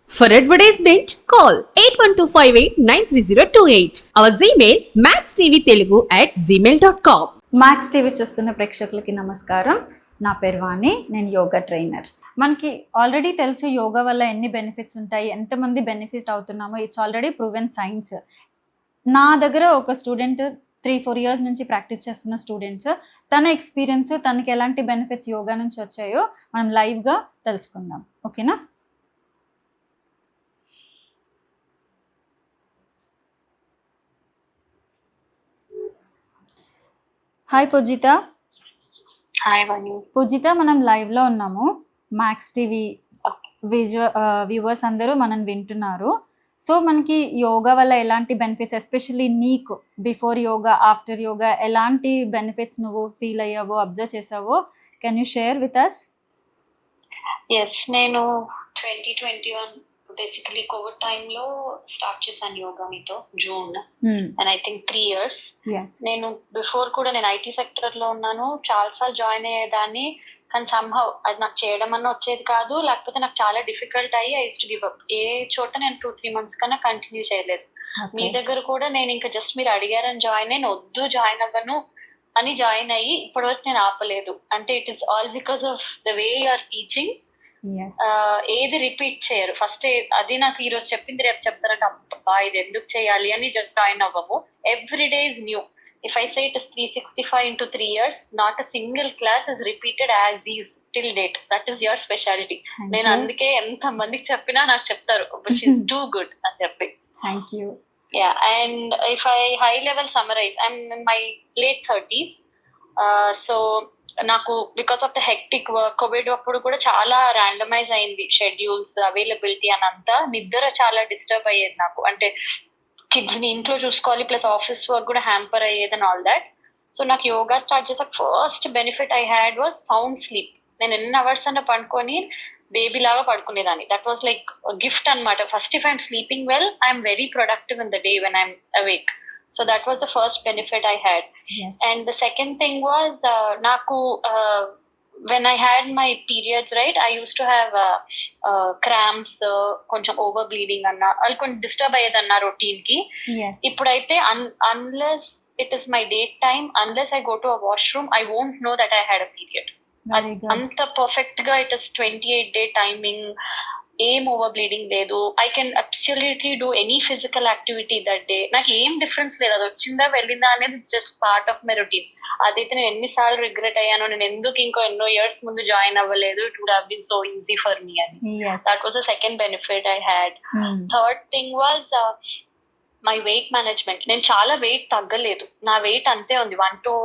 For advertisement, call 8125893028. Our Gmail maxtvtelugu@gmail.com. Max TV చూస్తున్న ప్రేక్షకులకి నమస్కారం. నా పేరు వాణి, నేను యోగా ట్రైనర్. మనకి ఆల్రెడీ తెలుసు యోగా వల్ల ఎన్ని బెనిఫిట్స్ ఉంటాయి, ఎంతమంది బెనిఫిట్ అవుతున్నామో ఇట్స్ ఆల్రెడీ ప్రూవెన్ సైన్స్. నా దగ్గర ఒక స్టూడెంట్ 3-4 ఇయర్స్ నుంచి ప్రాక్టీస్ చేస్తున్న స్టూడెంట్స్, తన ఎక్స్పీరియన్స్, తనకి ఎలాంటి బెనిఫిట్స్ యోగా నుంచి వచ్చాయో మనం లైవ్గా తెలుసుకుందాం. ఓకేనా? హాయ్ పూజిత. హాయ్ వాణి. పూజిత, మనం లైవ్లో ఉన్నాము. మ్యాక్స్ టీవీ వ్యూవర్స్ అందరూ మనం వింటున్నారు. సో మనకి యోగా వల్ల ఎలాంటి బెనిఫిట్స్, ఎస్పెషల్లీ నీకు బిఫోర్ యోగా, ఆఫ్టర్ యోగా ఎలాంటి బెనిఫిట్స్ నువ్వు ఫీల్ అయ్యావో, అబ్జర్వ్ చేసావో, can you share with us? Yes, నేను 2021 బేసికలీ కోవిడ్ టైంలో స్టార్ట్ చేశాను యోగా మీతో, June. And I think 3 years. నేను బిఫోర్ కూడా నేను ఐటీ సెక్టర్ లో ఉన్నాను, చాలాసార్లు జాయిన్ అయ్యేదాన్ని, కానీ సంహౌ అది నాకు చేయడం అన్న వచ్చేది కాదు, లేకపోతే నాకు చాలా డిఫికల్ట్ అయ్యి I use to give up. ఏ చోట నేను 2-3 months కన్నా కంటిన్యూ చేయలేదు. మీ దగ్గర కూడా నేను ఇంకా జస్ట్ మీరు అడిగారని జాయిన్ అయ్యి, వద్దు జాయిన్ అవ్వను అని జాయిన్ అయ్యి ఇప్పటివరకు నేను ఆపలేదు. అంటే it is all because of the way you are teaching. ఏది రిపీట్ చేయరు. ఫస్ట్ అది నాకు ఈ రోజు చెప్పింది రేపు చెప్తారంటే అబ్బా ఇది ఎందుకు చేయాలి అని జాయిన్ అవ్వము. Every day is new. If I say it is 365 into 3 years, not a single class is repeated as is till date. That is your specialty. నేను అందుకే ఎంత మందికి చెప్పినా నాకు చెప్తారు which is too good అని చెప్పి. Thank you. Yeah, and if I high level summarize, I'm in my late 30s. So నాకు because of the hectic work, Covid అప్పుడు కూడా చాలా ర్యాండమైజ్ అయింది షెడ్యూల్స్, అవైలబిలిటీ అని అంతా. నిద్ర చాలా డిస్టర్బ్ అయ్యేది నాకు. అంటే కిడ్స్ ని ఇంట్లో చూసుకోవాలి, ప్లస్ ఆఫీస్ వర్క్ కూడా హ్యాంపర్ అయ్యేది అండ్ ఆల్ దాట్. సో నాకు యోగా స్టార్ట్ చేసాక first benefit I had was sound sleep. నేను ఎన్ని అవర్స్ అన్న పడుకొని బేబీ లాగా పడుకునేదాన్ని. దట్ వాజ్ లైక్ గిఫ్ట్ అనమాట. First if I'm sleeping well, I'm very productive in the day when I'm awake. So that was the first benefit I had. Yes. And the second thing was naku when I had my periods, right, I used to have cramps, koncham over bleeding anna al kon disturb ayedanna routine ki. Yes. Ipudaithe unless it is my date time, unless I go to a washroom, I won't know that I had a period. Very good. Anta perfect ga it is 28-day timing. ఏం over bleeding లేదు. I can absolutely do any physical activity that day. నాకు ఏం difference లేదు, అది వచ్చిందా వెళ్ళిందా అనేది just part of my routine. అదైతే నేను ఎన్నిసార్లు రిగ్రెట్ అయ్యాను, నేను ఎందుకు ఇంకో ఎన్నో ఇయర్స్ ముందు జాయిన్ అవ్వలేదు, it would have been so easy for me అని. That was the second benefit I had. Third thing was my weight management. నేను చాలా వెయిట్ తగ్గలేదు, నా వెయిట్ అంతే ఉంది, 1-2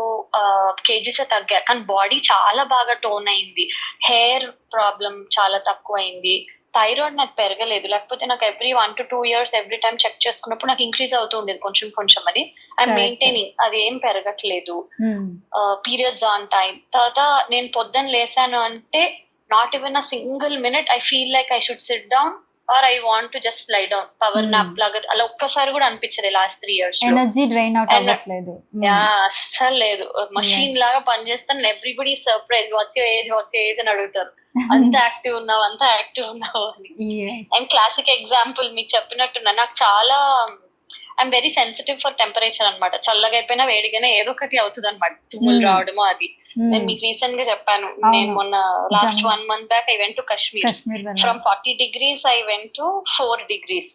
kgs తగ్గా, కానీ బాడీ చాలా బాగా టోన్ అయింది. హెయిర్ ప్రాబ్లం చాలా తక్కువ అయింది. థైరాయిడ్ నాకు పెరగలేదు, లేకపోతే నాకు every 1-2 years every time check చేసుకున్నప్పుడు నాకు ఇంక్రీజ్ అవుతూ ఉండేది కొంచెం కొంచెం. అది ఐఎమ్ మెయింటైనింగ్, అది ఏం పెరగట్లేదు. Periods on time. తర్వాత నేను పొద్దున్న లేసాను అంటే not even a single minute I feel like I should SIT down are I want to just lie down. Power nap లాగా అలా ఒక్కసారి కూడా అనిపించదు last 3 years. Energy drain out అవ్వట్లేదు. అస్సలు లేదు, మషీన్ లాగా పనిచేస్తాను. Everybody surprise, what's your age అని అడుగుతారు. అంత యాక్టివ్ ఉన్నావు అని. అండ్ క్లాసిక్ ఎగ్జాంపుల్ మీకు చెప్పినట్టున్నా, నాకు చాలా I'm very sensitive for temperature అనమాట. చల్లగా అయిపోయినా వేడిగానే ఏదో ఒకటి అవుతుంది అనమాట, తుమ్ములు రావడము. అది నేను మీకు రీసెంట్ గా చెప్పాను, నేను మొన్న last 1 month back I went to Kashmir. From 40 degrees I went to 4 degrees.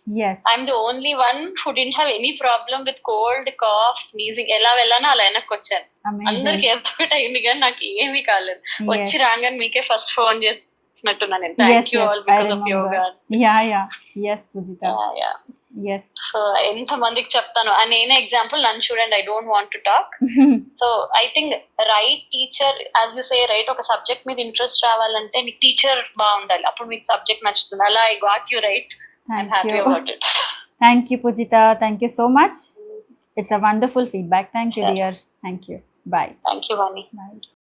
I'm the only one who didn't have any problem with cold, cough, sneezing. ఎలా వెళ్ళానో అలా వెనక్కి వచ్చాను. అందరికి ఎఫెక్ట్ అయింది కానీ నాకు ఏమీ కాలేదు. వచ్చి రాగానే మీకే ఫస్ట్ ఫోన్ చేసినట్టున్నాను నేను. Thank you all because of yoga. So ఎంత మందికి చెప్తాను. నేనే ఎగ్జాంపుల్, నన్ను చూడండి, I don't want to talk. So I think right teacher, as you say right, ఒక సబ్జెక్ట్ మీద ఇంట్రెస్ట్ రావాలంటే మీకు టీచర్ బాగుండాలి, అప్పుడు మీకు సబ్జెక్ట్ నచ్చుతుంది. అలా I got you right. I'm happy about it. Thank you Pujitha, thank you so much. It's a wonderful feedback. Thank you dear. Thank you. Bye. Thank you, Vani. Bye.